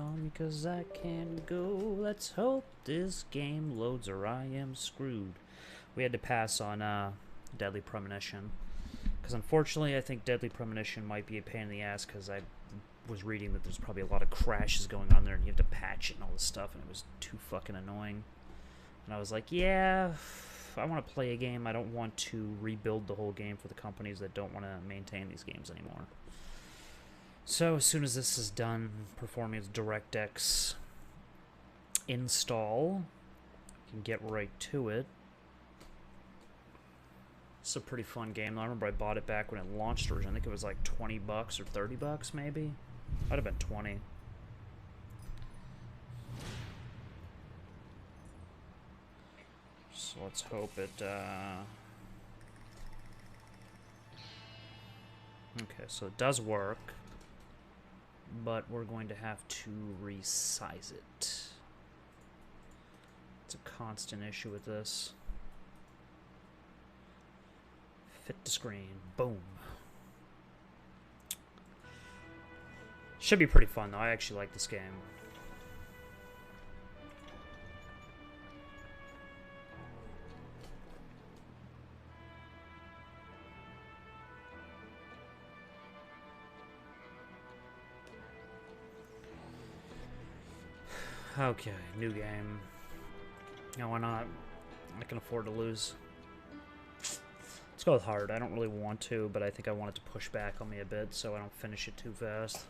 call me 'cause I can't go. Let's hope this game loads or I am screwed. We had to pass on Deadly Premonition. Because unfortunately, I think Deadly Premonition might be a pain in the ass because I was reading that there's probably a lot of crashes going on there and you have to patch it and all this stuff, and it was too fucking annoying. And I was like, yeah, if I want to play a game, I don't want to rebuild the whole game for the companies that don't want to maintain these games anymore. So as soon as this is done performing its DirectX install, I can get right to it. It's a pretty fun game. I remember I bought it back when it launched originally. I think it was like 20 bucks or 30 bucks maybe. Might have been 20. So let's hope it okay, so it does work, but we're going to have to resize it. It's a constant issue with this. Fit to screen. Boom. Should be pretty fun, though. I actually like this game. Okay, new game. No, why not? I can afford to lose. Let's go with hard. I don't really want to, but I think I want it to push back on me a bit so I don't finish it too fast.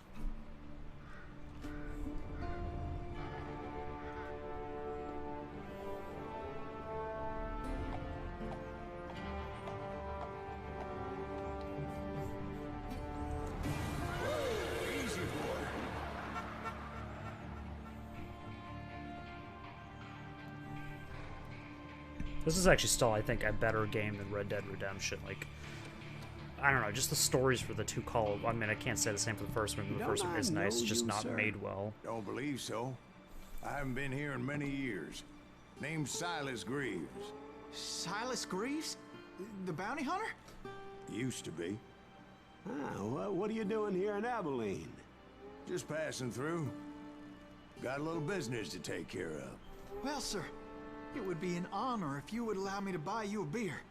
This is actually still, I think, a better game than Red Dead Redemption. Like, I don't know, just the stories for the two call. I mean, I can't say the same for the first one. The first one is nice, just not made well. Don't believe so. I haven't been here in many years. Name's Silas Greaves. Silas Greaves? The bounty hunter? Used to be. Ah, well, what are you doing here in Abilene? Just passing through. Got a little business to take care of. Well, sir, it would be an honor if you would allow me to buy you a beer.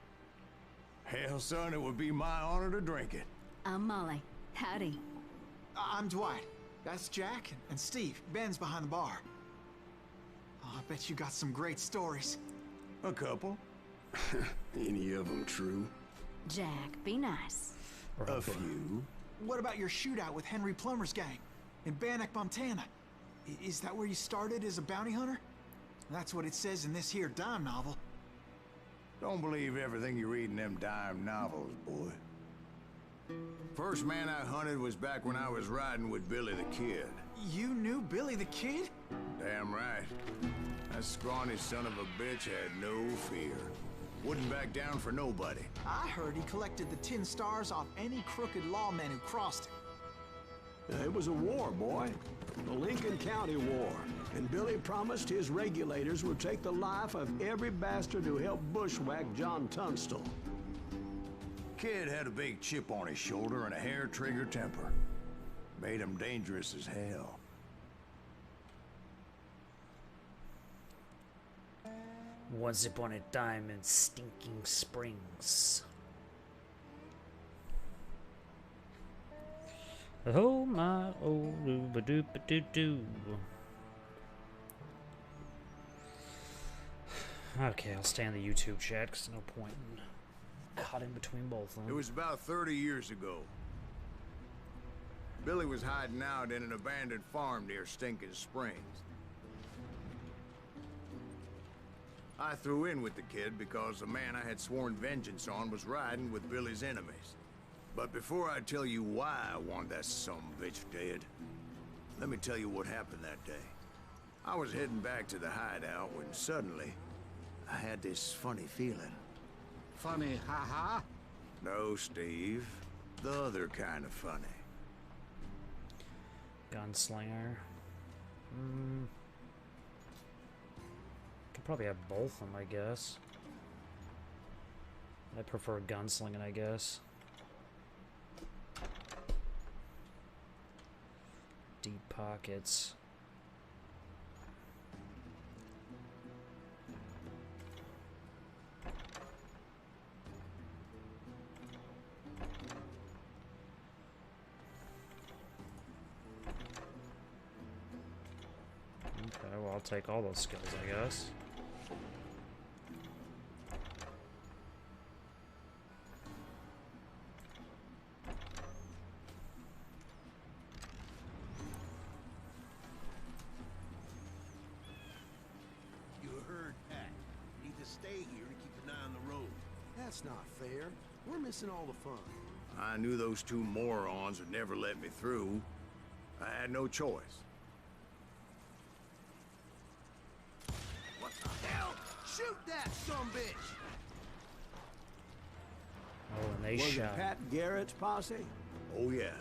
Hell, son, it would be my honor to drink it. I'm Molly. Howdy. I'm Dwight. That's Jack and Steve. Ben's behind the bar. Oh, I bet you got some great stories. A couple. Any of them true? Jack, be nice. A few. What about your shootout with Henry Plummer's gang in Bannock, Montana? Is that where you started as a bounty hunter? That's what it says in this here dime novel. Don't believe everything you read in them dime novels, boy. First man I hunted was back when I was riding with Billy the Kid. You knew Billy the Kid? Damn right. That scrawny son of a bitch had no fear. Wouldn't back down for nobody. I heard he collected the 10 stars off any crooked lawman who crossed it. It was a war, boy. The Lincoln County War. And Billy promised his regulators would take the life of every bastard who helped bushwhack John Tunstall. Kid had a big chip on his shoulder and a hair-trigger temper. Made him dangerous as hell. Once upon a time in Stinking Springs. Oh my old ooba-dooba-doo-doo. Okay, I'll stay on the YouTube chat because no point in cutting between both of them. It was about 30 years ago. Billy was hiding out in an abandoned farm near Stinking Springs. I threw in with the kid because the man I had sworn vengeance on was riding with Billy's enemies. But before I tell you why I want that sumbitch dead, let me tell you what happened that day. I was heading back to the hideout when suddenly I had this funny feeling. Funny, ha-ha? No, Steve. The other kind of funny. Gunslinger. Could probably have both of them, I guess. I prefer gunslinging, I guess. Deep pockets. Okay, well, I'll take all those skills, I guess. You heard Pat. You need to stay here to keep an eye on the road. That's not fair. We're missing all the fun. I knew those two morons would never let me through. I had no choice. What the hell? Shoot that sumbitch! Oh, and they Was it shot. Pat Garrett's posse? Oh, yeah.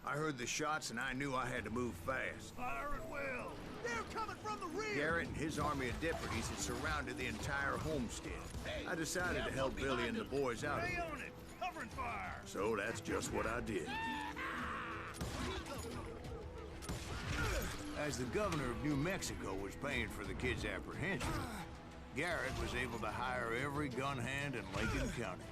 I heard the shots and I knew I had to move fast. Fire at will! They're coming from the rear! Garrett and his army of deputies had surrounded the entire homestead. I decided to help Billy and the boys out of it. on it! Covering fire! So that's just what I did. As the governor of New Mexico was paying for the kids' apprehension, Garrett was able to hire every gun hand in Lincoln County.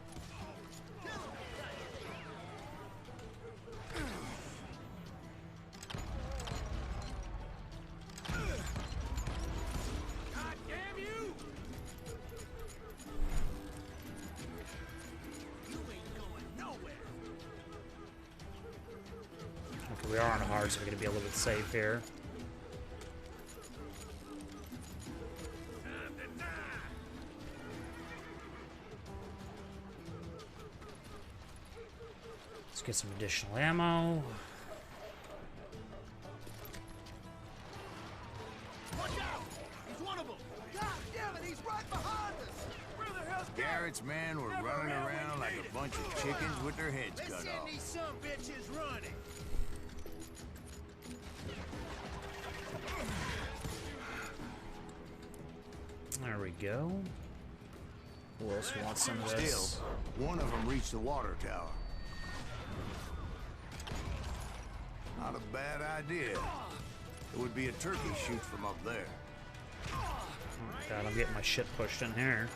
God damn you! You ain't going nowhere! Okay, we are on hard, so we're gonna be a little bit safe here. Let's get some additional ammo. Watch out! He's one of them! God damn it, he's right behind us! Where the hell's Garrett's men were running around like a bunch of chickens with their heads Let's cut send off. these some bitches running! There we go. Who else wants some of Still, this? one of them reached the water tower. Not a bad idea. It would be a turkey shoot from up there. Oh, God, I'm getting my shit pushed in here.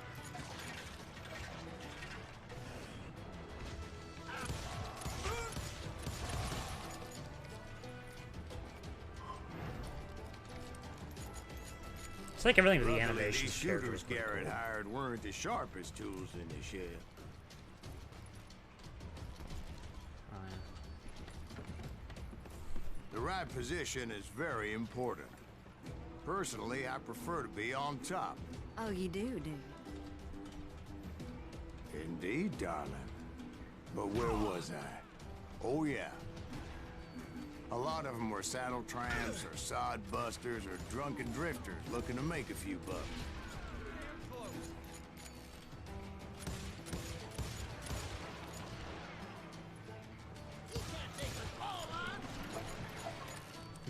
It's like everything with the Luckily, animations. these shooters Garrett hired weren't the sharpest tools in the shed. Oh, yeah. The right position is very important. Personally, I prefer to be on top. Oh, you do you? Indeed, darling. But where was I? Oh, yeah. A lot of them were saddle tramps or sod busters or drunken drifters looking to make a few bucks.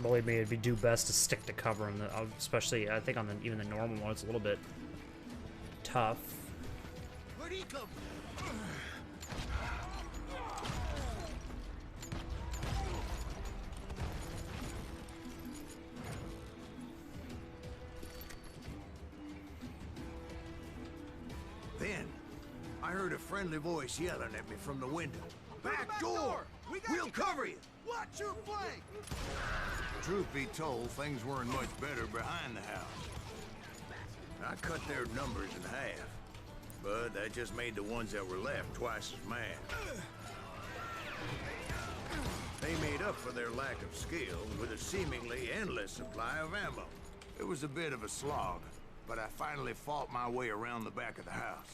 Believe me, it'd be do best to stick to cover, and especially I think on the even the normal one, it's a little bit tough. Where'd he come from? Then, I heard a friendly voice yelling at me from the window. Back door! We'll cover you! Watch your flank! Truth be told, things weren't much better behind the house. I cut their numbers in half, but that just made the ones that were left twice as mad. They made up for their lack of skill with a seemingly endless supply of ammo. It was a bit of a slog, but I finally fought my way around the back of the house.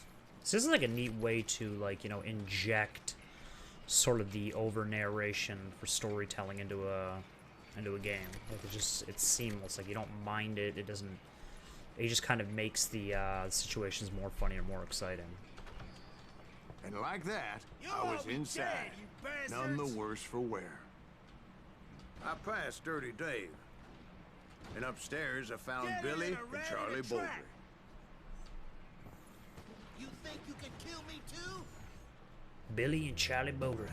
So this is like a neat way to, like, you know, inject sort of the over narration for storytelling into a game. Like it's seamless. Like you don't mind it. It doesn't. It just kind of makes the situations more funny or more exciting. And like that, You'll I all was be inside, dead, you none the bastards. worse for wear. I passed Dirty Dave, and upstairs I found Get Billy in a and rat Charlie in a Bowlby. trap. You think you can kill me too? Billy and Charlie Bowlby.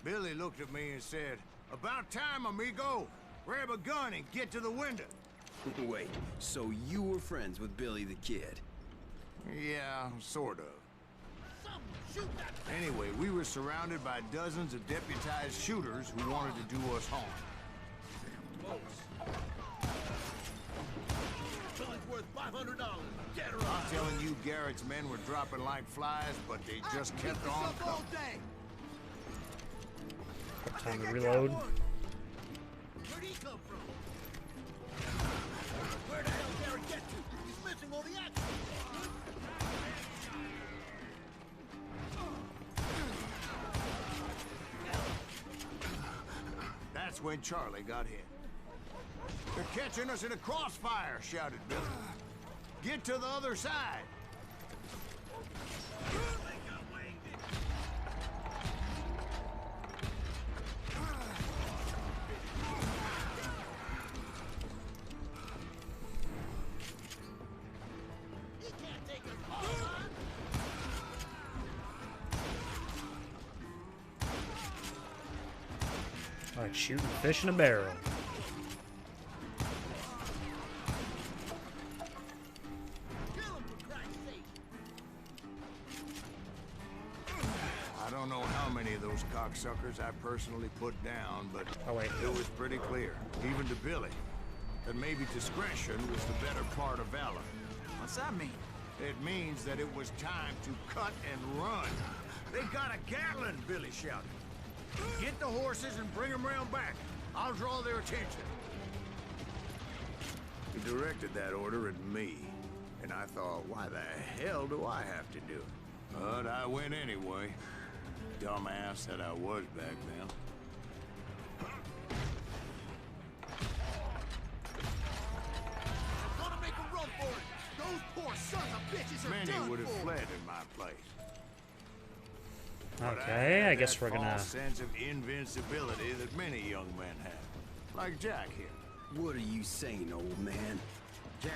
Billy looked at me and said, "About time, amigo. Grab a gun and get to the window." Wait, so you were friends with Billy the Kid? Yeah, sort of. Someone shoot that Anyway, we were surrounded by dozens of deputized shooters who wanted to do us harm. Billy's worth $500. Get her I'm telling you, Garrett's men were dropping like flies, but they just kept on coming. all day. Time to reload. Where'd he come from? Where the hell did Garrett get to? He's missing all the action. That's when Charlie got hit. They're catching us in a crossfire, shouted Billy. Get to the other side. He can't take us all. Like shooting fish in a barrel. Kill him for Christ's sake. I don't know how many of those cocksuckers I personally put down, but Oh, wait. it was pretty clear, even to Billy, that maybe discretion was the better part of valor. What's that mean? It means that it was time to cut and run. They got a Gatling, Billy shouted. Get the horses and bring them round back. I'll draw their attention. He directed that order at me, and I thought, why the hell do I have to do it? But I went anyway. Dumbass that I was back then. Gonna make a run for it. Those poor sons of bitches are Many done would have for. fled in my place. But Okay, had I guess that we're gonna. false sense of invincibility that many young men have, like Jack here. What are you saying, old man? Jack,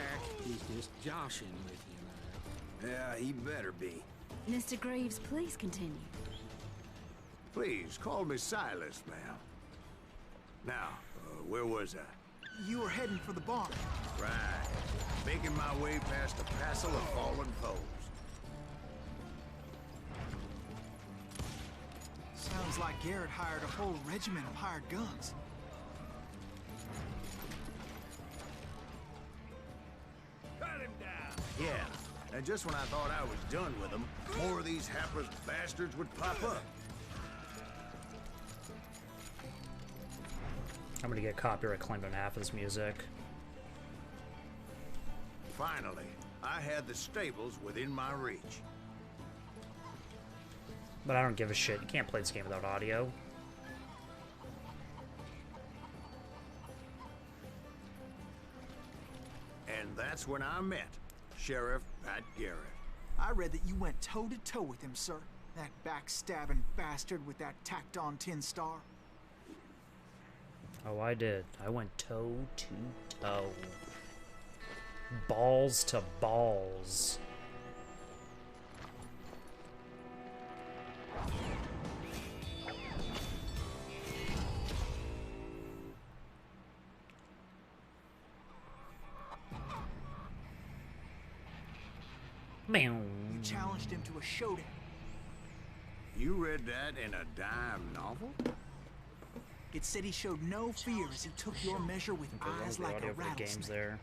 he's just joshing with you, man. Yeah, he better be. Mr. Greaves, please continue. Please call me Silas, ma'am. Now, where was I? You were heading for the barn. Right, making my way past a passel of fallen foes. Sounds like Garrett hired a whole regiment of hired guns. Cut him down. Yeah, and just when I thought I was done with them, more of these hapless bastards would pop up. I'm gonna get copyright claimed on half of this music. Finally, I had the stables within my reach. But I don't give a shit. You can't play this game without audio. And that's when I met Sheriff Pat Garrett. I read that you went toe-to-toe with him, sir. That backstabbing bastard with that tacked-on tin star. Oh, I did. I went toe to toe. Balls to balls. You challenged him to a showdown. You read that in a dime novel? It said he showed no fear as he took your measure with Okay, what was eyes the like audio a for the games rattlesnake. there?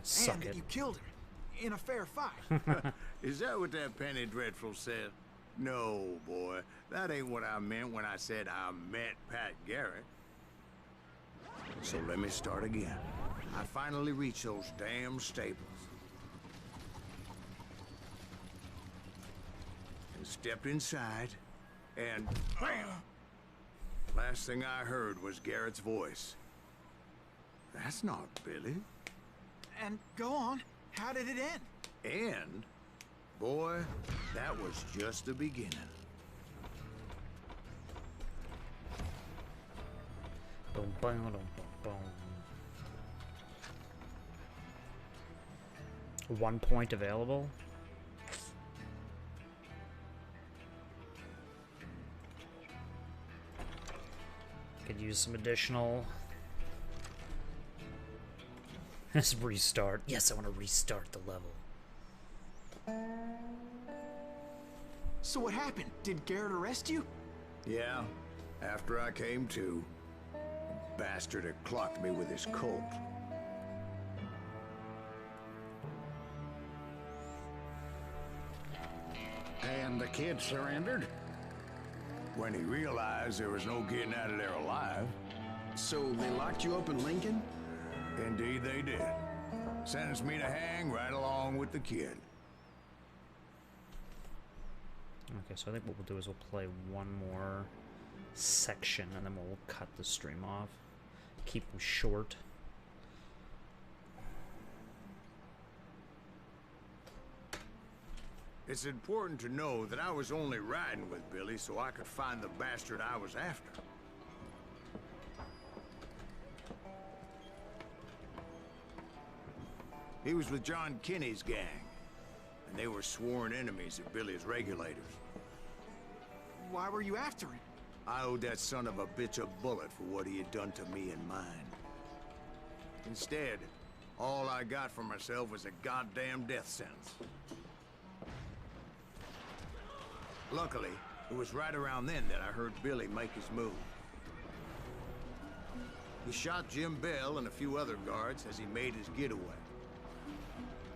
Suck And that it. you killed him in a fair fight. Is that what that Penny Dreadful said? No, boy. That ain't what I meant when I said I met Pat Garrett. So let me start again. I finally reached those damn stables. And stepped inside, and bam! Last thing I heard was Garrett's voice. That's not Billy. And go on. How did it end? And, boy, that was just the beginning. Boom, boom, boom, boom, boom. 1 point available. Could use some additional. Let's restart. Yes, I want to restart the level. So what happened? Did Garrett arrest you? Yeah, after I came to, the bastard had clocked me with his Colt. And the kid surrendered? When he realized there was no getting out of there alive. So they locked you up in Lincoln? Indeed they did. Sentenced me to hang right along with the kid. Okay, so I think what we'll do is we'll play one more section and then we'll cut the stream off. Keep them short. It's important to know that I was only riding with Billy so I could find the bastard I was after. He was with John Kinney's gang, and they were sworn enemies of Billy's regulators. Why were you after him? I owed that son of a bitch a bullet for what he had done to me and mine. Instead, all I got for myself was a goddamn death sentence. Luckily, it was right around then that I heard Billy make his move. He shot Jim Bell and a few other guards as he made his getaway.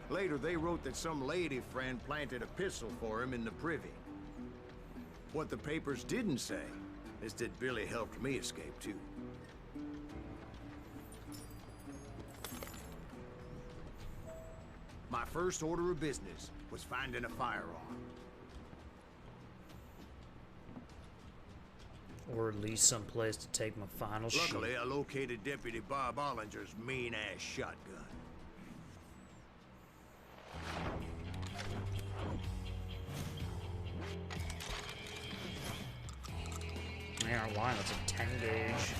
Later, they wrote that some lady friend planted a pistol for him in the privy. What the papers didn't say is that Billy helped me escape, too. My first order of business was finding a firearm. Or at least some place to take my final shot. Luckily, I located Deputy Bob Ollinger's mean-ass shotgun. They aren't lying, it's a 10 gauge.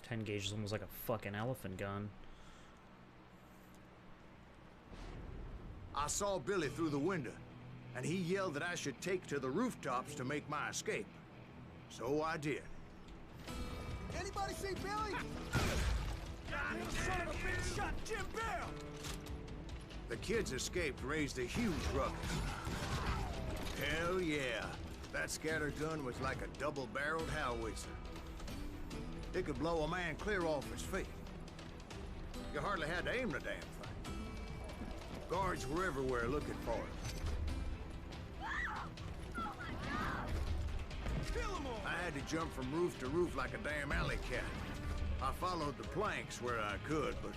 10 gauge is almost like a fucking elephant gun. I saw Billy through the window, and he yelled that I should take to the rooftops to make my escape. So I did. Anybody see Billy? You son of a bitch shot Jim Bell! The kids escaped raised a huge ruckus. Hell yeah. That scatter gun was like a double-barreled howitzer. It could blow a man clear off his feet. You hardly had to aim the damn thing. Guards were everywhere looking for it. I had to jump from roof to roof like a damn alley cat. I followed the planks where I could, but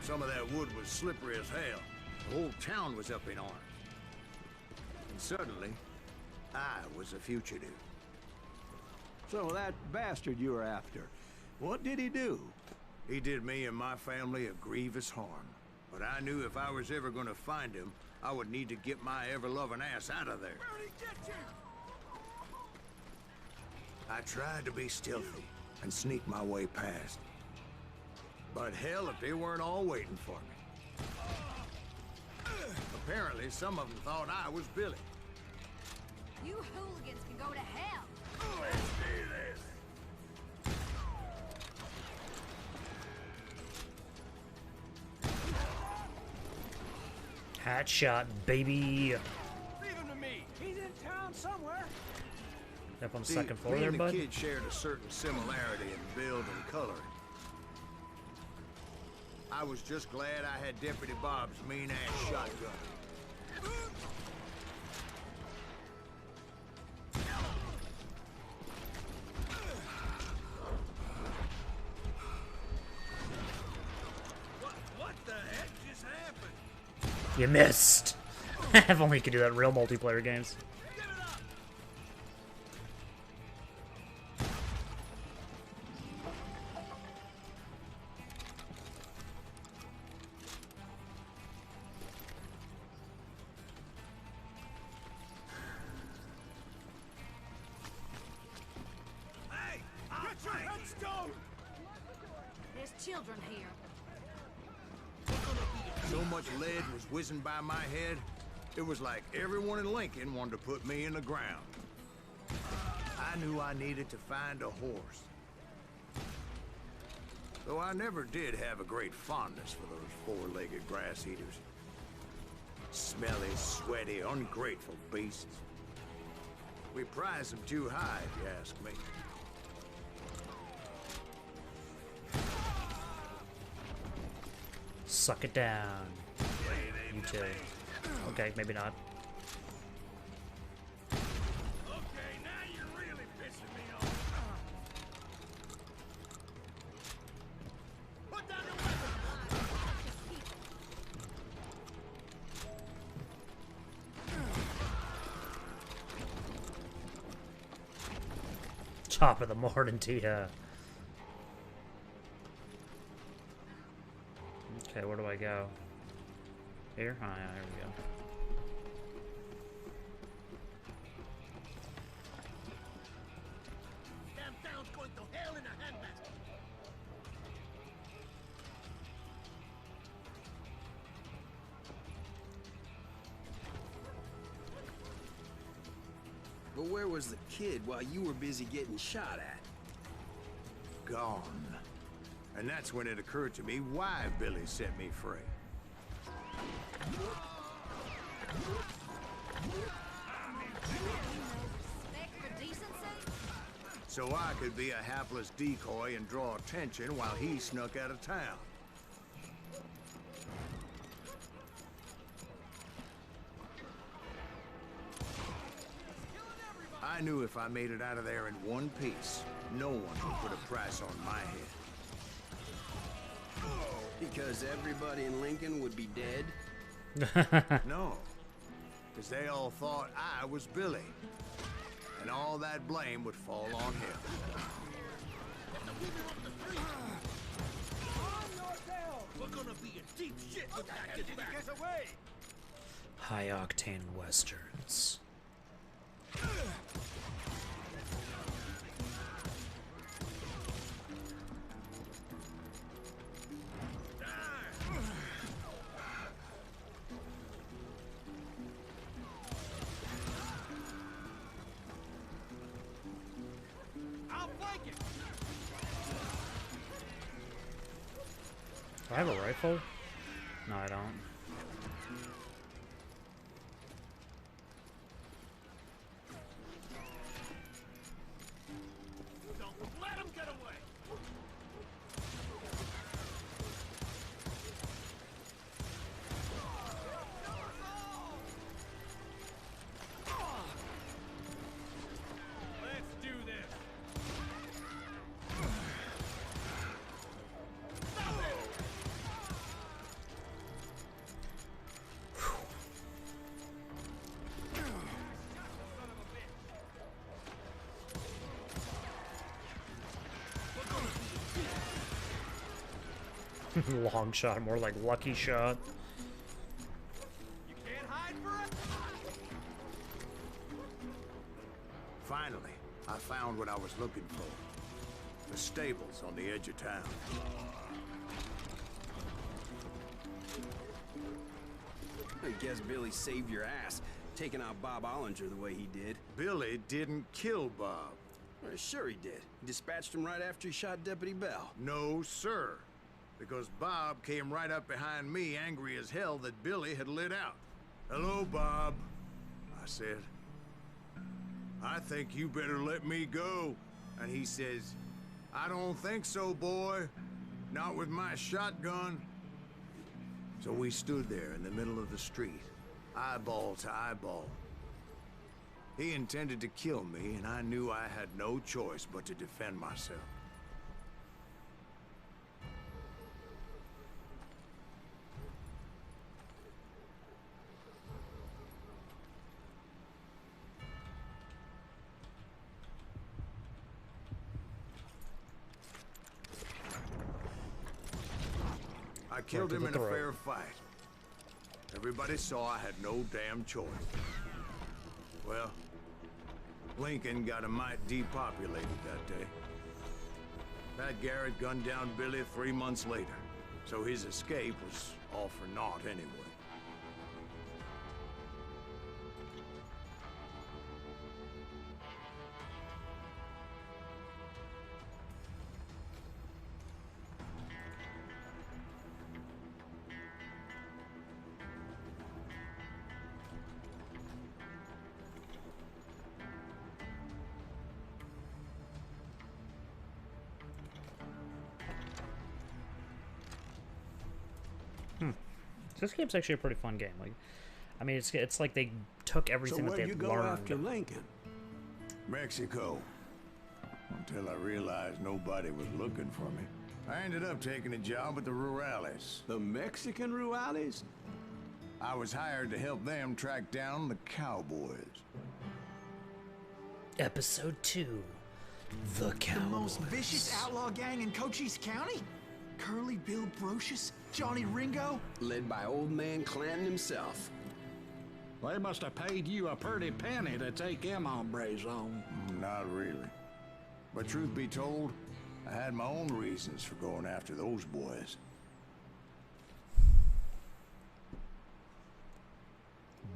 some of that wood was slippery as hell. The whole town was up in arms. And suddenly, I was a fugitive. So that bastard you were after, what did he do? He did me and my family a grievous harm. But I knew if I was ever gonna find him, I would need to get my ever-loving ass out of there. Where'd he get you? I tried to be stealthy and sneak my way past. But hell, if they weren't all waiting for me. Apparently, some of them thought I was Billy. You hooligans can go to hell. Let's do this. Hat shot, baby. Leave him to me. He's in town somewhere. Up on the See, second floor me there, and bud. the kid shared a certain similarity in build and coloring. I was just glad I had Deputy Bob's mean-ass shotgun. What the heck just happened? You missed. If only you could do that in real multiplayer games. Give it up! There's children here. So much lead was whizzing by my head, it was like everyone in Lincoln wanted to put me in the ground. I knew I needed to find a horse. Though I never did have a great fondness for those four-legged grass eaters. Smelly, sweaty, ungrateful beasts. We prize them too high, if you ask me. Suck it down. You too. Okay, maybe not. Okay, now you're really pissing me off. Put down your weapon! Top of the morning to ya. Okay, where do I go? Here? Oh, yeah, there we go. Damn town's going to hell in a handbasket. But where was the kid while you were busy getting shot at? Gone. And that's when it occurred to me why Billy set me free. Respect for decency? So I could be a hapless decoy and draw attention while he snuck out of town. I knew if I made it out of there in one piece, no one would put a price on my head. Because everybody in Lincoln would be dead? No, because they all thought I was Billy, and all that blame would fall on him. We're gonna be in deep shit when that gets back. Get away! High octane westerns. I'll flank it! Do I have a rifle? No, I don't. Don't let him get away! Let's do this! Stop it! Long shot, more like lucky shot. You can't hide forever! Finally, I found what I was looking for. The stables on the edge of town. I guess Billy saved your ass, taking out Bob Ollinger the way he did. Billy didn't kill Bob. Well, sure he did. He dispatched him right after he shot Deputy Bell. No, sir. Because Bob came right up behind me, angry as hell that Billy had lit out. Hello, Bob, I said. I think you better let me go. And he says, I don't think so, boy. Not with my shotgun. So we stood there in the middle of the street, eyeball to eyeball. He intended to kill me, and I knew I had no choice but to defend myself. I killed him in a fair fight. Everybody saw I had no damn choice. Well, Lincoln got a mite depopulated that day. Pat Garrett gunned down Billy 3 months later, so his escape was all for naught anyway. This game's actually a pretty fun game. Like, I mean, it's like they took everything So that where'd you they've go learned. after Lincoln? Mexico. Until I realized nobody was looking for me. I ended up taking a job at the Rurales. The Mexican Rurales? I was hired to help them track down the cowboys. Episode 2. The Cowboys. The most vicious outlaw gang in Cochise County? Curly Bill Brocious? Johnny Ringo? Led by old man Clanton himself. They must have paid you a pretty penny to take them hombres on. Not really. But truth be told, I had my own reasons for going after those boys.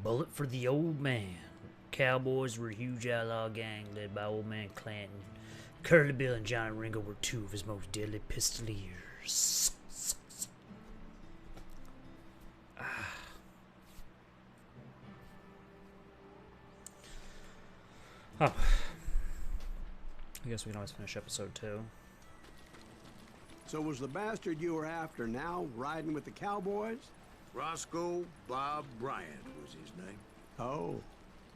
Bullet for the old man. Cowboys were a huge outlaw gang led by old man Clanton. Curly Bill and Johnny Ringo were 2 of his most deadly pistoliers. Oh. I guess we can always finish episode 2. So was the bastard you were after now riding with the cowboys? Roscoe Bob Bryant was his name. Oh.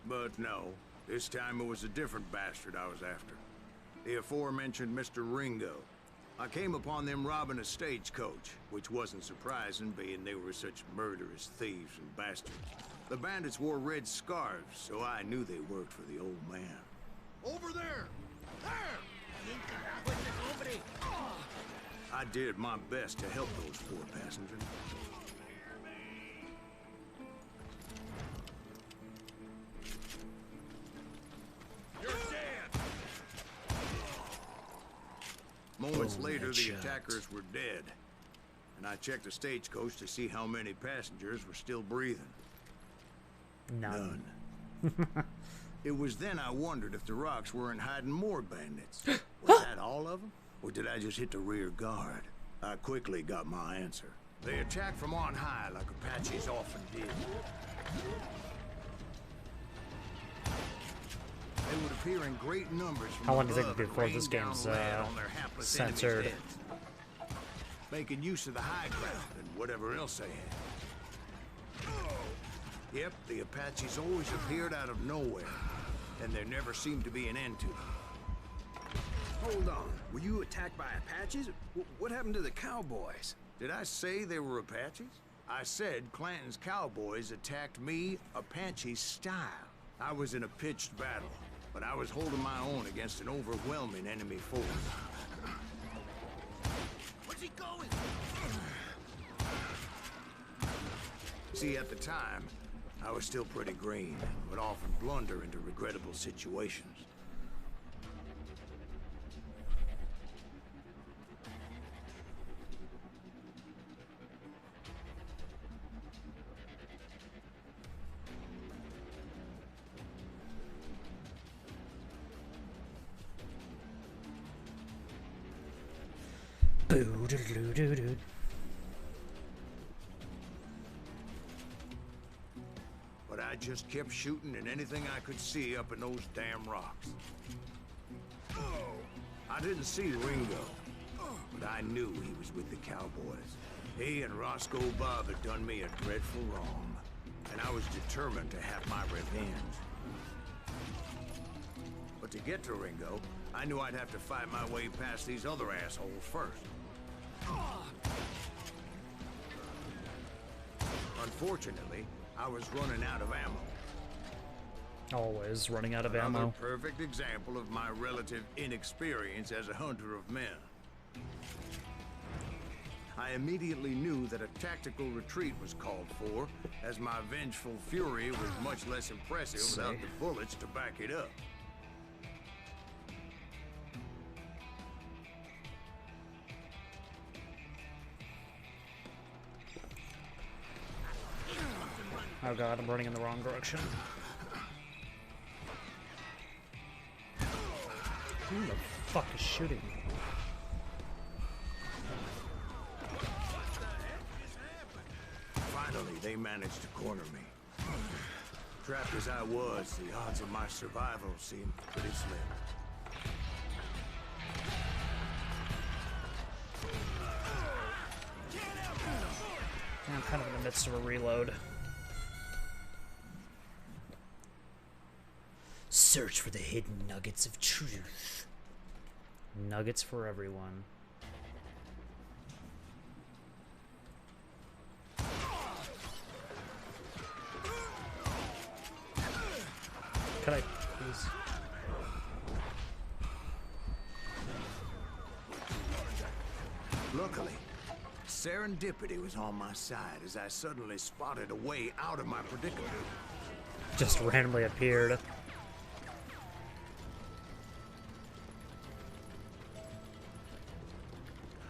But no, this time it was a different bastard I was after. The aforementioned Mr. Ringo. I came upon them robbing a stagecoach, which wasn't surprising, being they were such murderous thieves and bastards. The bandits wore red scarves, so I knew they worked for the old man. Over there! There! I did my best to help those poor passengers. You're dead! Moments Boom, later, the headshot. attackers were dead. And I checked the stagecoach to see how many passengers were still breathing. None. It was then I wondered if the rocks weren't hiding more bandits. Was that all of them? Or did I just hit the rear guard? I quickly got my answer. They attacked from on high like Apaches often did. They would appear in great numbers from How long do you think above and before rain this down game's, lead on their hapless enemies' censored? heads, making use of the high ground and whatever else they had. Yep, the Apaches always appeared out of nowhere, and there never seemed to be an end to them. Hold on. Were you attacked by Apaches? What happened to the cowboys? Did I say they were Apaches? I said Clanton's cowboys attacked me Apache style. I was in a pitched battle, but I was holding my own against an overwhelming enemy force. Where's he going? See, at the time, I was still pretty green, would often blunder into regrettable situations. Boo-doo-doo-doo-doo. But I just kept shooting at anything I could see up in those damn rocks. I didn't see Ringo, but I knew he was with the cowboys. He and Roscoe Bob had done me a dreadful wrong, and I was determined to have my revenge. But to get to Ringo, I knew I'd have to fight my way past these other assholes first. Unfortunately, I was running out of ammo. Always running out of Another ammo. perfect example of my relative inexperience as a hunter of men. I immediately knew that a tactical retreat was called for, as my vengeful fury was much less impressive without the bullets to back it up. Oh god, I'm running in the wrong direction. Who the fuck is shooting me? Finally, they managed to corner me. Trapped as I was, the odds of my survival seemed pretty slim. I'm kind of in the midst of a reload. Search for the hidden nuggets of truth. Nuggets for everyone. Can I please? Luckily, serendipity was on my side as I suddenly spotted a way out of my predicament. Just randomly appeared.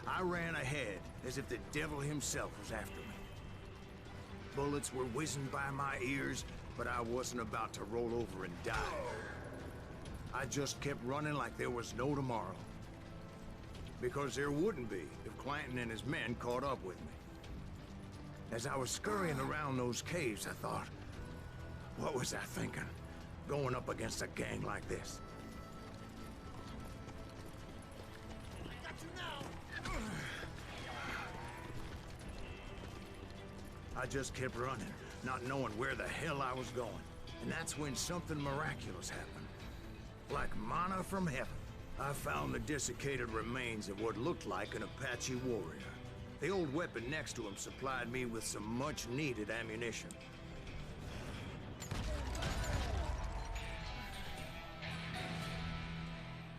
I ran ahead as if the devil himself was after me. Bullets were whizzing by my ears, but I wasn't about to roll over and die. I just kept running like there was no tomorrow. Because there wouldn't be if Clanton and his men caught up with me. As I was scurrying around those caves, I thought, what was I thinking? Going up against a gang like this? I just kept running, not knowing where the hell I was going. And that's when something miraculous happened. Like manna from heaven, I found the desiccated remains of what looked like an Apache warrior. The old weapon next to him supplied me with some much-needed ammunition.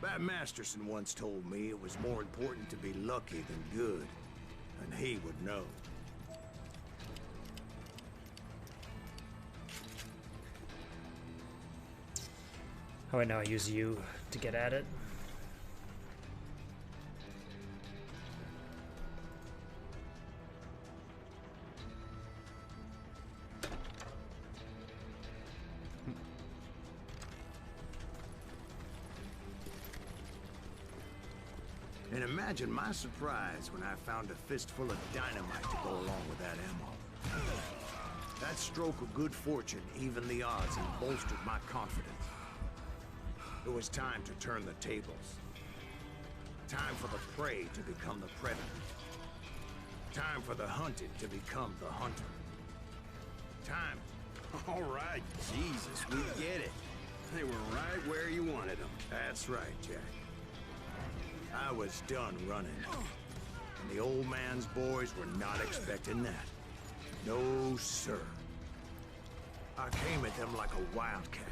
Bat Masterson once told me it was more important to be lucky than good, and he would know. Oh, I know I use you to get at it. And imagine my surprise when I found a fistful of dynamite to go along with that ammo. That stroke of good fortune evened the odds and bolstered my confidence. It was time to turn the tables. Time for the prey to become the predator. Time for the hunted to become the hunter. Time. All right, Jesus, we get it. They were right where you wanted them. That's right, Jack. I was done running. And the old man's boys were not expecting that. No, sir. I came at them like a wildcat.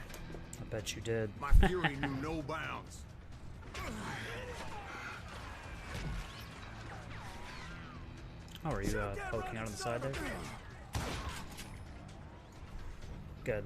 I bet you did. My fury knew no bounds. How are you poking out on the side there? Good.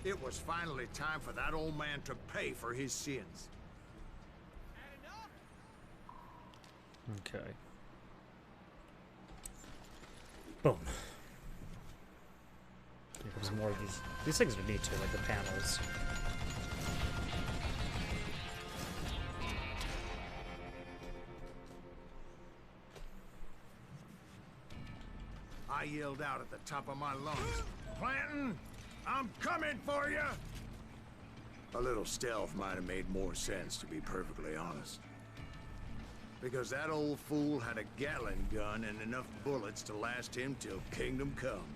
It was finally time for that old man to pay for his sins. Okay. Boom. There's more of these. These things are neat too, like the panels. I yelled out at the top of my lungs, "Clanton, I'm coming for you!" A little stealth might have made more sense, to be perfectly honest. Because that old fool had a Gatling gun and enough bullets to last him till kingdom come.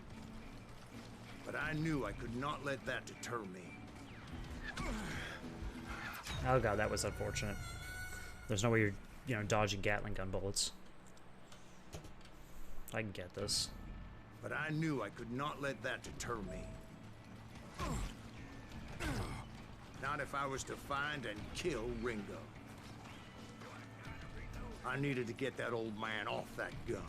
But I knew I could not let that deter me. Oh god, that was unfortunate. There's no way you're, dodging Gatling gun bullets. I can get this. But I knew I could not let that deter me. Not if I was to find and kill Ringo. I needed to get that old man off that gun.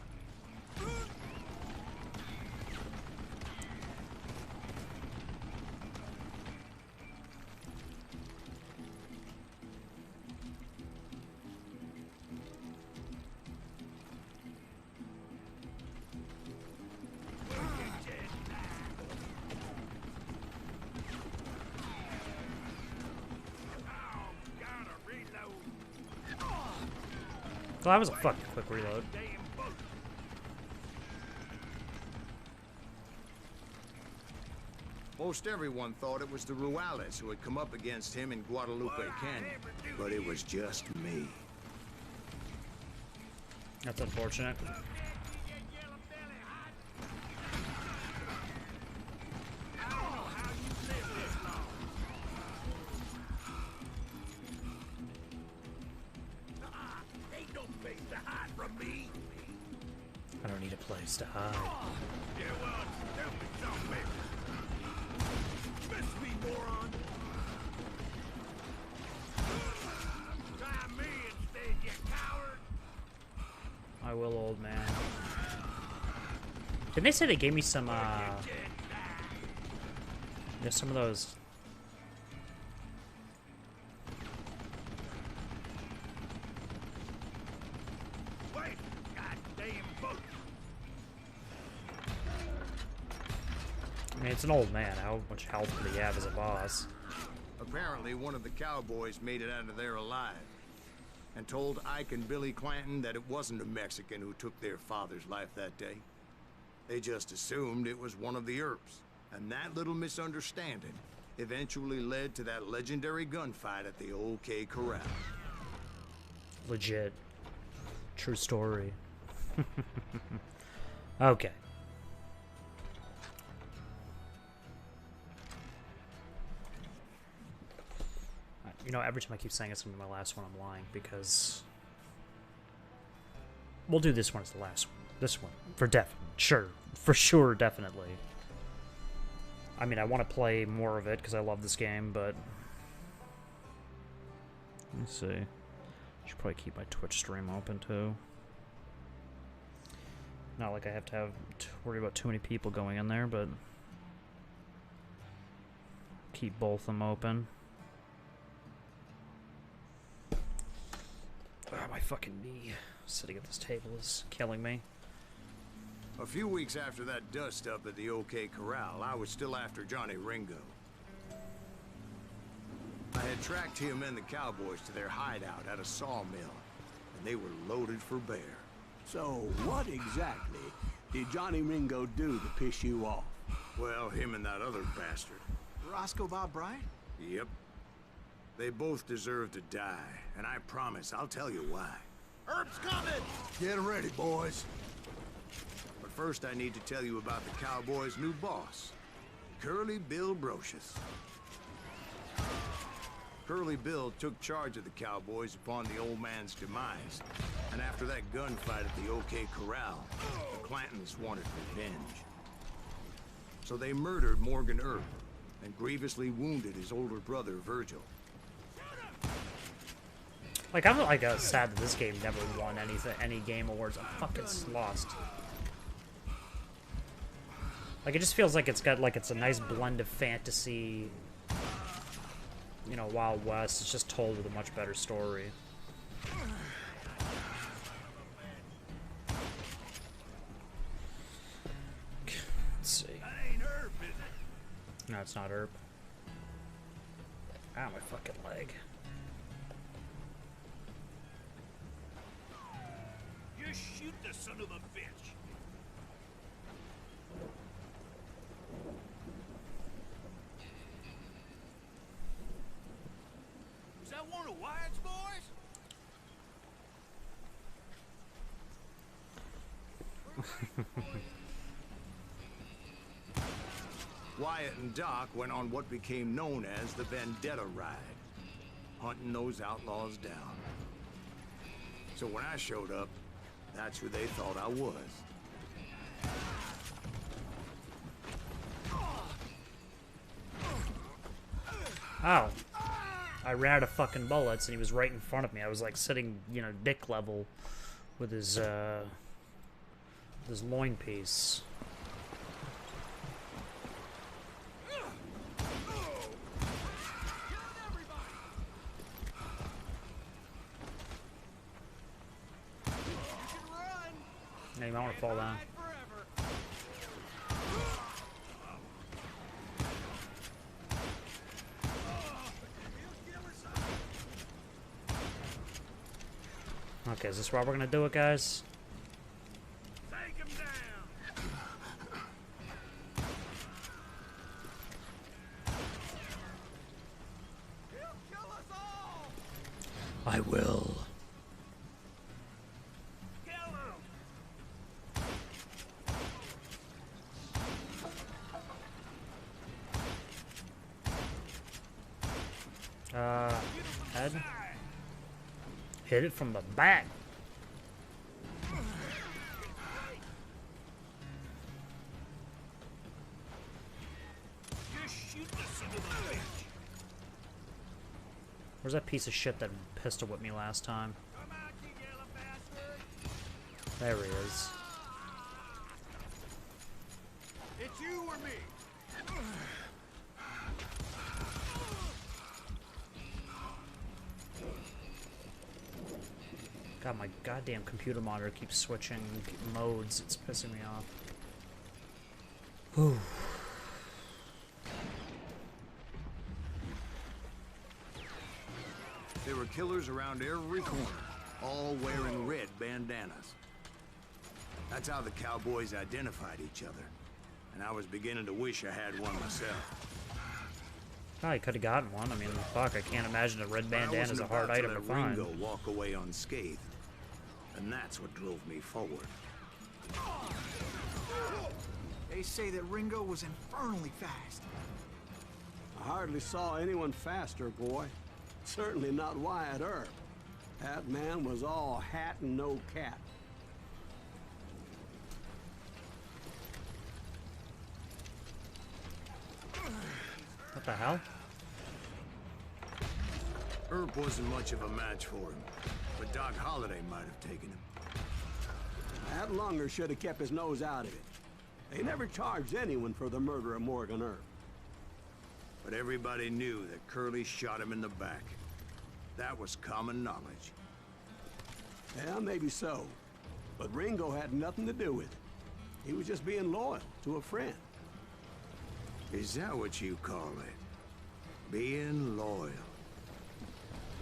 Well, that was a fucking quick reload. Most everyone thought it was the Juarez who had come up against him in Guadalupe Canyon, but it was just me. That's unfortunate. I don't need a place to hide. I will, old man. Didn't they say they gave me some, some of those... I mean, it's an old man. How much health would he have as a boss? Apparently, one of the cowboys made it out of there alive and told Ike and Billy Clanton that it wasn't a Mexican who took their father's life that day. They just assumed it was one of the Earps, and that little misunderstanding eventually led to that legendary gunfight at the OK Corral. Legit. True story. Okay. You know, every time I keep saying it's going to be my last one, I'm lying, because... We'll do this one as the last one. This one. For definite. Sure. For sure, definitely. I mean, I want to play more of it, because I love this game, but... Let's see. I should probably keep my Twitch stream open, too. Not like I have to worry about too many people going in there, but... Keep both of them open. Ah, my fucking knee sitting at this table is killing me. A few weeks after that dust-up at the OK Corral, I was still after Johnny Ringo. I had tracked him and the cowboys to their hideout at a sawmill, and they were loaded for bear. So, what exactly did Johnny Ringo do to piss you off? Well, him and that other bastard. Roscoe Bob Bryant? Yep. They both deserve to die, and I promise I'll tell you why. Herb's coming! Get ready, boys. But first I need to tell you about the cowboys' new boss, Curly Bill Brocious. Curly Bill took charge of the cowboys upon the old man's demise, and after that gunfight at the OK Corral, the Clantons wanted revenge. So they murdered Morgan Earp and grievously wounded his older brother, Virgil. Like, I'm like sad that this game never won any game awards. I'm fucking lost. Like, it just feels like it's got, like, it's a nice blend of fantasy, you know, Wild West. It's just told with a much better story. Let's see. No, it's not Earp. Ah, my fucking leg. You shoot the son of a bitch. Is that one of Wyatt's boys? Wyatt and Doc went on what became known as the Vendetta Ride, hunting those outlaws down. So when I showed up, that's who they thought I was. Oh. I ran out of fucking bullets, and he was right in front of me. I was like sitting, you know, dick level with his loin piece. Yeah, you might want to fall down. Okay, is this where we're gonna do it, guys? Take him down. He'll kill us all! I will. Kill him. Head. Hit it from the back. Where's that piece of shit that pistol whipped me last time? There he is. It's you or me. God, my goddamn computer monitor keeps switching modes. It's pissing me off. Whew. There were killers around every corner, all wearing red bandanas. That's how the cowboys identified each other. And I was beginning to wish I had one myself. Oh, I could have gotten one. I mean, fuck, I can't imagine a red bandana is a hard item to find. Ringo walk away unscathed. And that's what drove me forward. They say that Ringo was infernally fast. I hardly saw anyone faster, boy. Certainly not Wyatt Earp. That man was all hat and no cat. What the hell? Earp wasn't much of a match for him, but Doc Holliday might have taken him. That lunger should have kept his nose out of it. They never charged anyone for the murder of Morgan Earp. But everybody knew that Curly shot him in the back. That was common knowledge. Yeah, maybe so. But Ringo had nothing to do with it. He was just being loyal to a friend. Is that what you call it? Being loyal.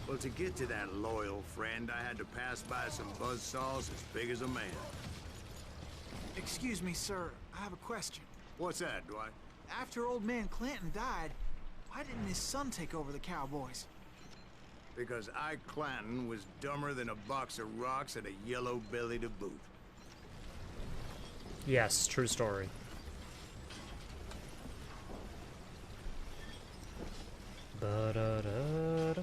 Well, to get to that loyal friend, I had to pass by some buzzsaws as big as a man. Excuse me, sir. I have a question. What's that, Dwight? After old man Clanton died, why didn't his son take over the Cowboys? Because Ike Clanton was dumber than a box of rocks and a yellow belly to boot. Yes, true story. Ba-da-da-dum-dum.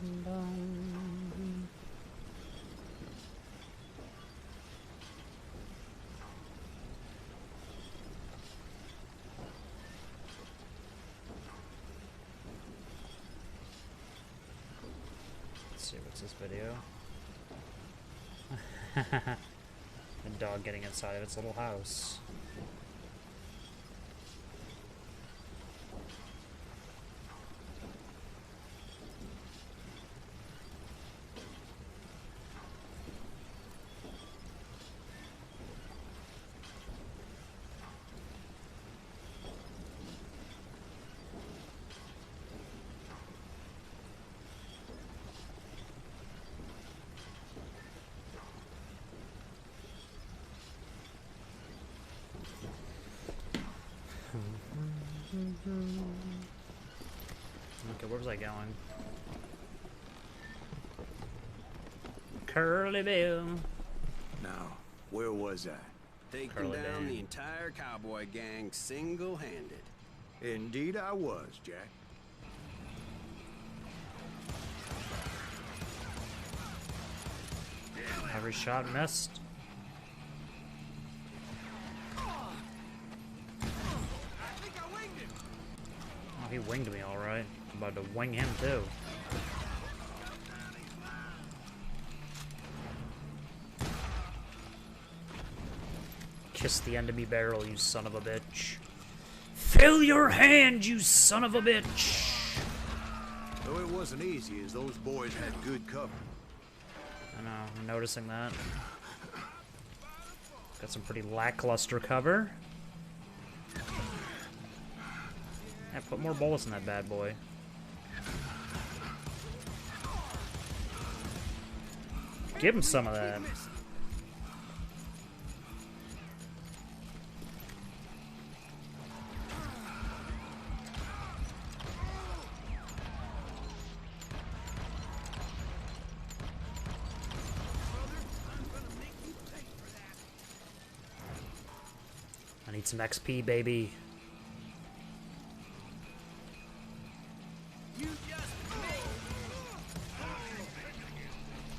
Let's see, what's this video? The dog getting inside of its little house. Okay, where was I going? Curly Bill. Now, where was I? Taking Curly down Dan. the entire cowboy gang single-handed. Indeed I was, Jack. Every shot missed. Oh, he winged me all right. I'm about to wing him too. Kiss the enemy barrel, you son of a bitch. Fill your hand, you son of a bitch! Though it wasn't easy, as those boys had good cover. I know, I'm noticing that. Got some pretty lackluster cover. Yeah, put more bullets in that bad boy. Give him some of that. I need some XP, baby.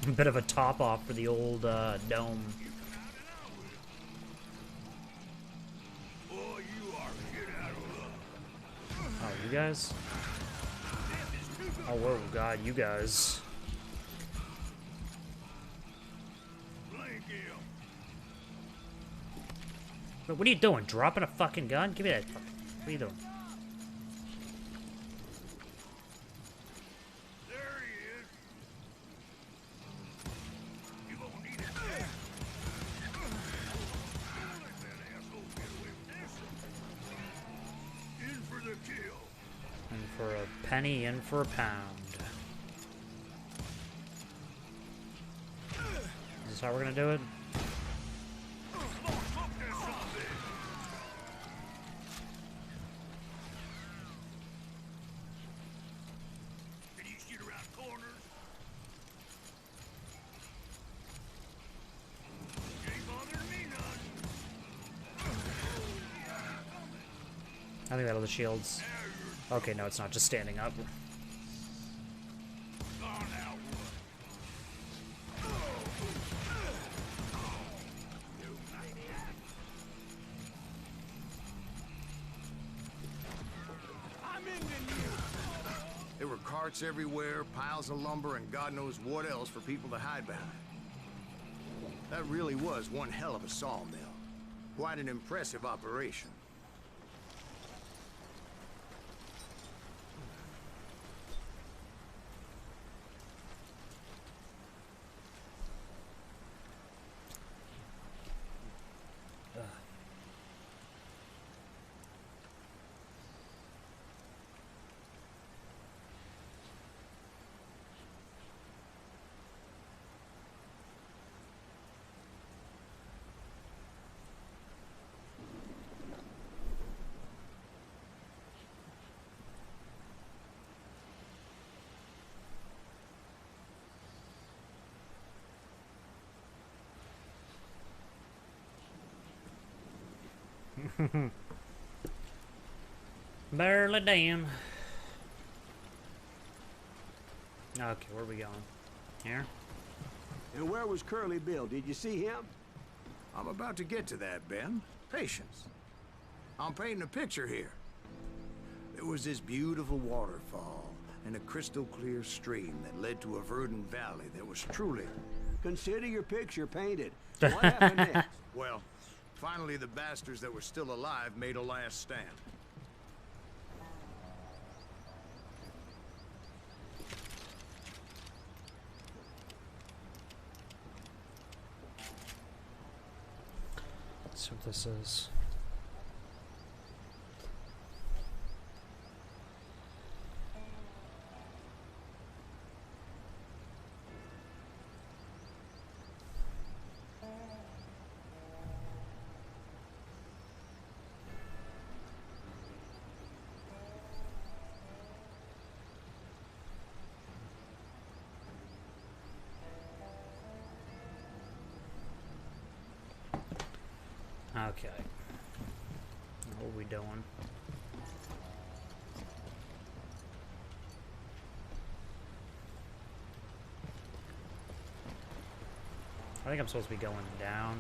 A bit of a top off for the old dome. Oh, you guys? Oh, whoa, God, you guys. But what are you doing? Dropping a fucking gun? Give me that. What are you doing? For a penny, in for a pound. Is this how we're gonna do it? I think that'll the shields. Okay, no, it's not just standing up. There were carts everywhere, piles of lumber, and God knows what else for people to hide behind. That really was one hell of a sawmill. Quite an impressive operation. Barely damn. Okay, where are we going? Here? And where was Curly Bill? Did you see him? I'm about to get to that, Ben. Patience. I'm painting a picture here. There was this beautiful waterfall and a crystal clear stream that led to a verdant valley that was truly... Consider your picture painted. What happened next? Well, finally the bastards that were still alive made a last stand. Let's see what this is. Okay. What are we doing? I think I'm supposed to be going down.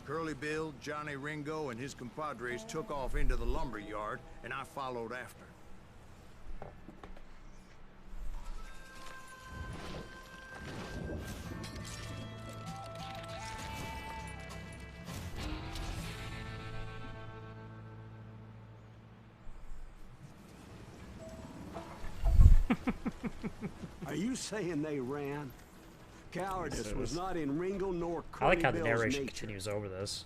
Curly Bill, Johnny Ringo, and his compadres took off into the lumber yard, and I followed after. Are you saying they ran? Cowardice Yes, was not in Ringo nor I like how Curly the Bill's narration nature. continues over this.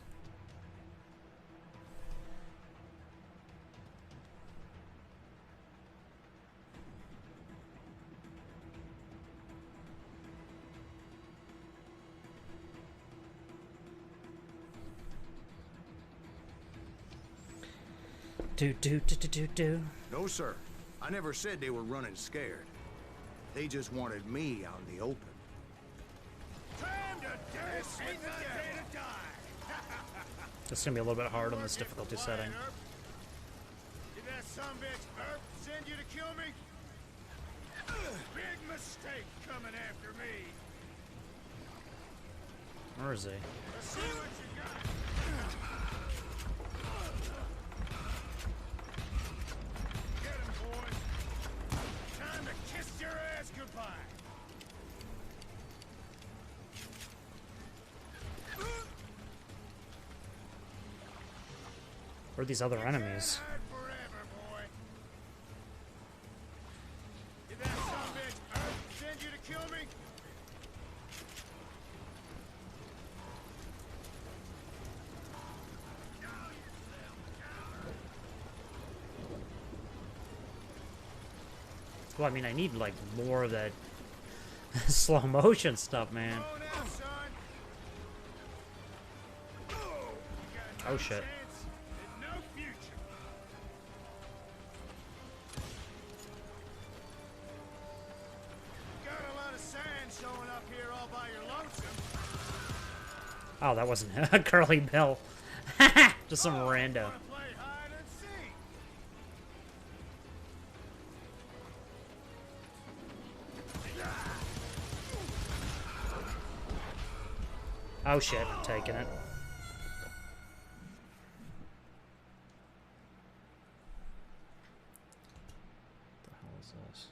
Do. No, sir. I never said they were running scared. They just wanted me out in the open. Time to dance with the day to die. It's gonna be a little bit hard on this difficulty setting. Did that sumbitch Earp send you to kill me? Big mistake coming after me. Where is he? Let's see what you got. Get him, boys. Time to kiss your ass goodbye. Where are these other enemies? Hide forever, boy. Did that sumbitch Earp send you to kill me? Well, I mean, I need like more of that slow motion stuff, man. Go now, son. You got no Oh shit. chance and no future. Got a lot of sand showing up here all by your lonesome. Oh, that wasn't a Curly Bill. Just some rando. Wanna play hide and seek? Oh shit, I'm taking it. What the hell is this?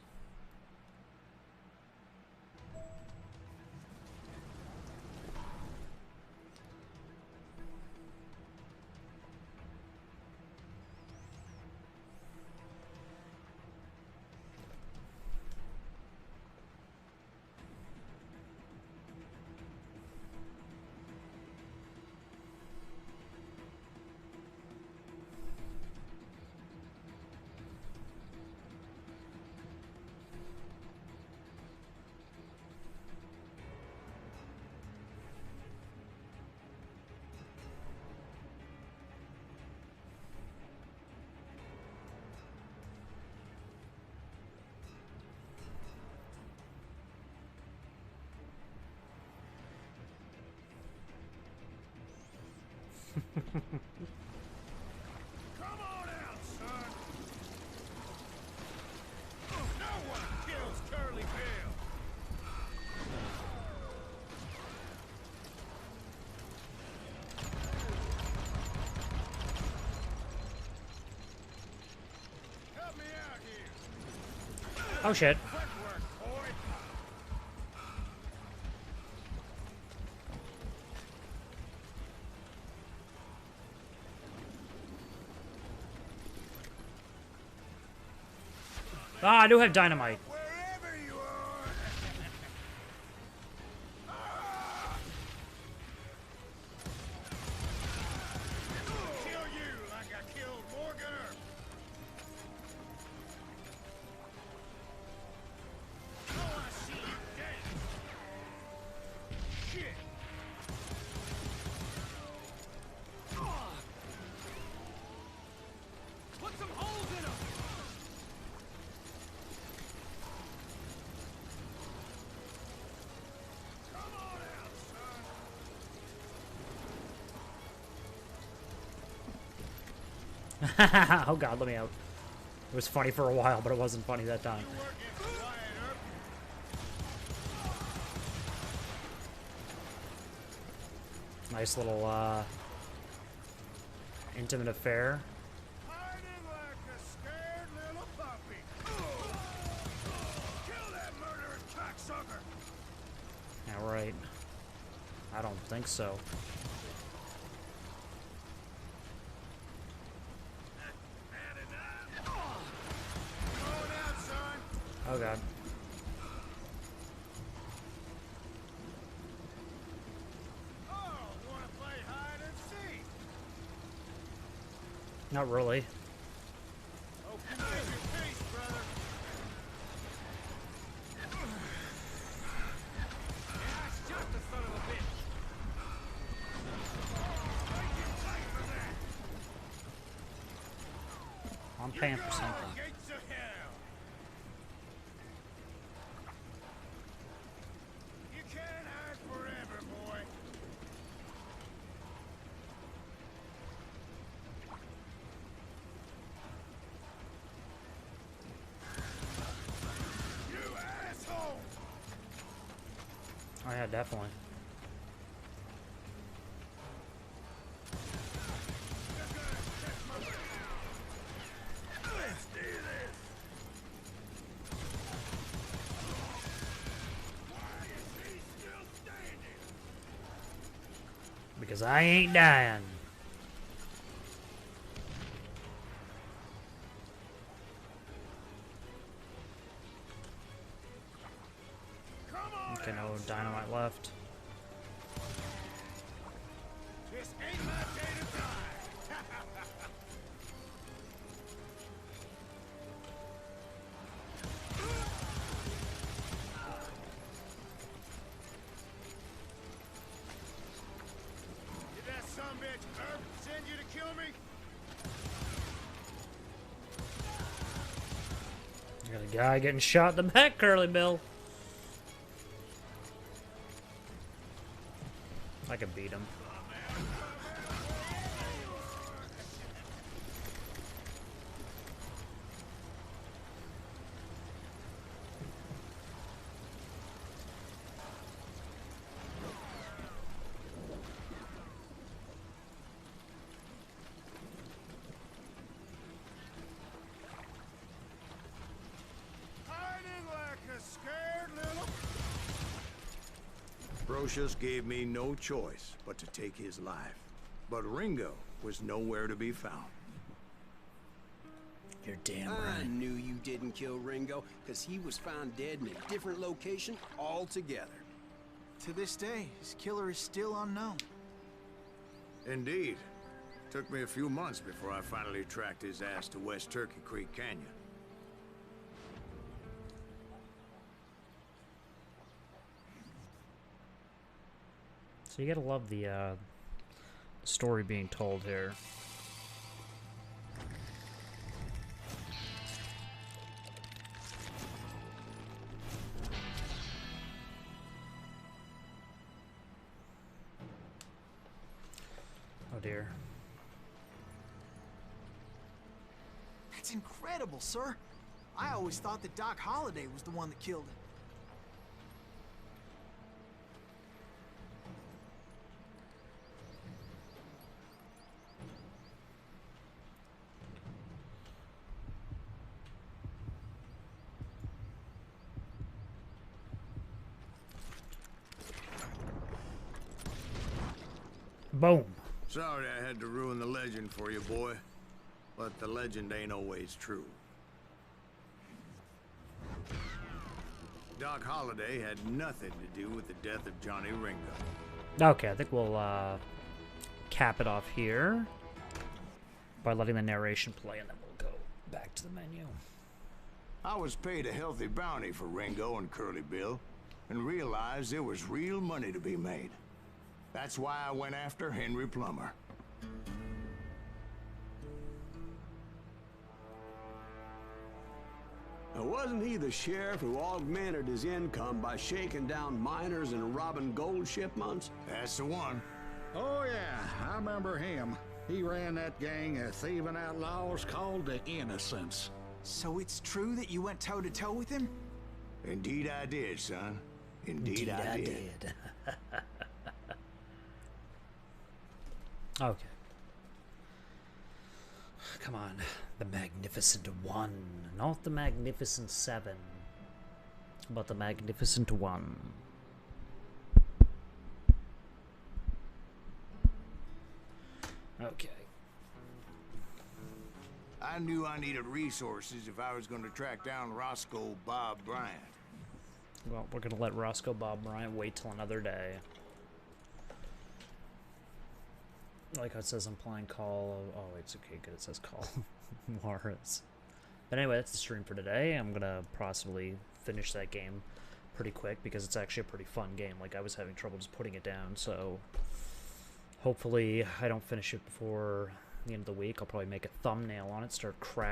Come on out, son. No one kills Curly Bill. Help me out here. Oh shit. Footwork, boy. Ah, I do have dynamite. Wherever you are. Kill you like I killed Morgan Earp. Oh, I see you dead. Shit. Put some holes in him. Come on out, son. Oh god, let me out. It was funny for a while, but it wasn't funny that time. You working for Wyatt Earp? Nice little, intimate affair. Hiding like a scared little puppy. Kill that murderous cocksucker. Yeah, right. I don't think so. Had enough. Come on out, son. Oh Oh god. Oh, wanna play hide and seek? Not really. Oh, keep your peace, brother. Yeah, I shot the son of a bitch. Make him pay for that. I'm paying for something. Gates of hell. You can't hide forever, boy. You asshole! Oh yeah, definitely. Let's do this. Why is he still standing? Because I ain't dying. Come on Okay, no out, dynamite left. This ain't my day to die. Did that sumbitch Earp send you to kill me? You got a guy getting shot in the back, Curly Bill. I could beat him. Hiding like a scared little... Brocious gave me no choice but to take his life. But Ringo was nowhere to be found. You're damn I right. knew you didn't kill Ringo, because he was found dead in a different location altogether. To this day, his killer is still unknown. Indeed. Took me a few months before I finally tracked his ass to West Turkey Creek Canyon. So you gotta love the story being told here. Oh dear. That's incredible, sir. I always thought that Doc Holliday was the one that killed him. Boom. Sorry I had to ruin the legend for you, boy. But the legend ain't always true. Doc Holliday had nothing to do with the death of Johnny Ringo. Okay, I think we'll cap it off here by letting the narration play, and then we'll go back to the menu. I was paid a healthy bounty for Ringo and Curly Bill, and realized there was real money to be made. That's why I went after Henry Plummer. Now, wasn't he the sheriff who augmented his income by shaking down miners and robbing gold shipments? That's the one. Oh, yeah, I remember him. He ran that gang of thieving outlaws called the Innocents. So it's true that you went toe-to-toe with him? Indeed I did, son. Indeed I did. Okay. Come on. The Magnificent One. Not the Magnificent Seven. But the Magnificent One. Okay. I knew I needed resources if I was going to track down Roscoe Bob Bryant. Well, we're gonna let Roscoe Bob Bryant wait till another day. Like how it says I'm playing Call of... Oh, it's okay, good, it says Call Juarez. But anyway, that's the stream for today. I'm gonna possibly finish that game pretty quick because it's actually a pretty fun game. Like, I was having trouble just putting it down, so hopefully I don't finish it before the end of the week. I'll probably make a thumbnail on it, start crafting